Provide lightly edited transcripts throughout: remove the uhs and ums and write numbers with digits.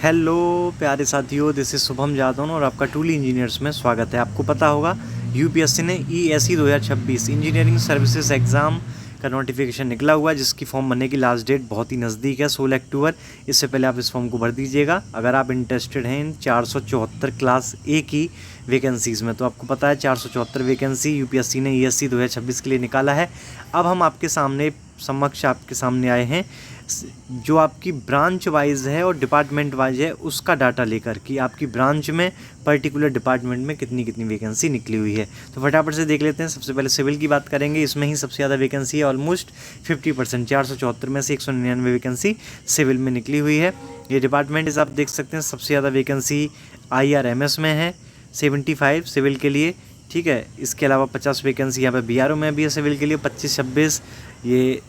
Hello प्यारे साथियों, this is Shubham Jadaun और आपका टूल इंजीनियर्स में स्वागत है। आपको पता होगा यूपीएससी ने ईएसई 2026 इंजीनियरिंग सर्विसेज एग्ज़ाम का नोटिफिकेशन निकला हुआ है, जिसकी फॉर्म भरने की लास्ट डेट बहुत ही नज़दीक है, 16 अक्टूबर। इससे पहले आप इस फॉर्म को भर दीजिएगा अगर आप इंटरेस्टेड हैं इन 474 क्लास ए की वैकेंसीज़ में। तो आपको पता है 474 वैकेंसी यूपीएससी ने ईएसई 2026 के लिए निकाला है। अब हम आपके सामने आए हैं जो आपकी ब्रांच वाइज है और डिपार्टमेंट वाइज है, उसका डाटा लेकर कि आपकी ब्रांच में पर्टिकुलर डिपार्टमेंट में कितनी कितनी वैकेंसी निकली हुई है। तो फटाफट से देख लेते हैं। सबसे पहले सिविल की बात करेंगे। इसमें ही सबसे ज़्यादा वैकेंसी है, ऑलमोस्ट 50%। 474 में से 199 वैकेंसी सिविल में निकली हुई है। ये डिपार्टमेंट आप देख सकते हैं, सबसे ज़्यादा वैकेंसी IRMS में है, 75 सिविल के लिए, ठीक है। इसके अलावा 50 वैकेंसी यहाँ पर BRO में भी है सिविल के लिए, 25-26 ये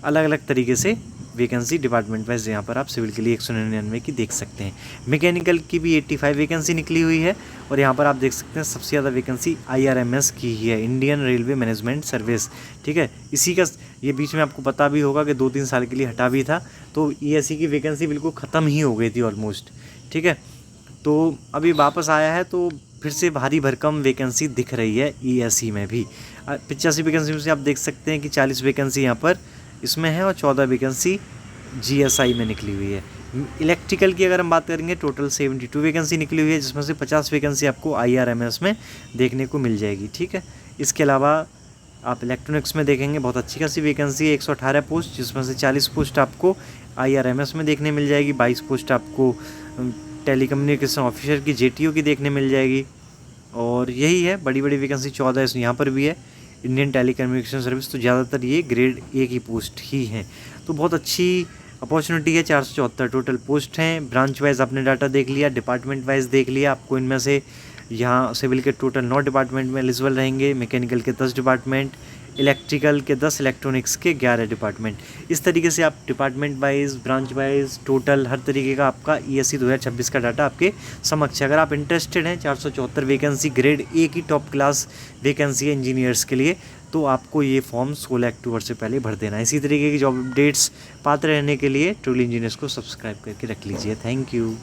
अलग अलग तरीके से वैकेंसी डिपार्टमेंट वाइज यहाँ पर आप सिविल के लिए 199 की देख सकते हैं। मैकेनिकल की भी 85 वैकेंसी निकली हुई है और यहाँ पर आप देख सकते हैं सबसे ज़्यादा वैकेंसी IRMS की ही है, इंडियन रेलवे मैनेजमेंट सर्विस, ठीक है। इसी का ये बीच में आपको पता भी होगा कि 2-3 साल के लिए हटा भी था, तो ईएसई की वैकेंसी बिल्कुल ख़त्म ही हो गई थी ऑलमोस्ट, ठीक है। तो अभी वापस आया है, तो फिर से भारी भरकम वैकेंसी दिख रही है ईएसई में भी। 85 वैकेंसी में से आप देख सकते हैं कि 40 वैकेंसी यहाँ पर इसमें है और 14 वैकेंसी GSI में निकली हुई है। इलेक्ट्रिकल की अगर हम बात करेंगे, टोटल 72 वैकेंसी निकली हुई है, जिसमें से 50 वैकेंसी आपको IRMS में देखने को मिल जाएगी, ठीक है। इसके अलावा आप इलेक्ट्रॉनिक्स में देखेंगे बहुत अच्छी खासी वैकेंसी है, 118 पोस्ट, जिसमें से 40 पोस्ट आपको IRMS में देखने मिल जाएगी, 22 पोस्ट आपको टेलीकम्युनिकेशन ऑफिसर की JTO की देखने मिल जाएगी। और यही है, बड़ी बड़ी वैकेंसी 14 यहाँ पर भी है, इंडियन टेलीकम्युनिकेशन सर्विस। तो ज़्यादातर ये ग्रेड A की पोस्ट ही हैं, तो बहुत अच्छी अपॉर्चुनिटी है। 474 टोटल पोस्ट हैं। ब्रांच वाइज आपने डाटा देख लिया, डिपार्टमेंट वाइज देख लिया। आपको इनमें से यहाँ सिविल के टोटल 9 डिपार्टमेंट में एलिजिबल रहेंगे, मैकेनिकल के 10 डिपार्टमेंट, इलेक्ट्रिकल के 10, इलेक्ट्रॉनिक्स के 11 डिपार्टमेंट। इस तरीके से आप department wise, branch wise, total हर तरीके का आपका ईएसई 2026 का डाटा आपके समक्ष है। अगर आप इंटरेस्टेड हैं, 474 वैकेंसी ग्रेड A की टॉप क्लास वैकेंसी है इंजीनियर्स के लिए, तो आपको ये फॉर्म 16 अक्टूबर से पहले भर देना है। इसी तरीके की जॉब अपडेट्स पाते रहने के लिए टूल इंजीनियर्स को सब्सक्राइब करके रख लीजिए। Thank you.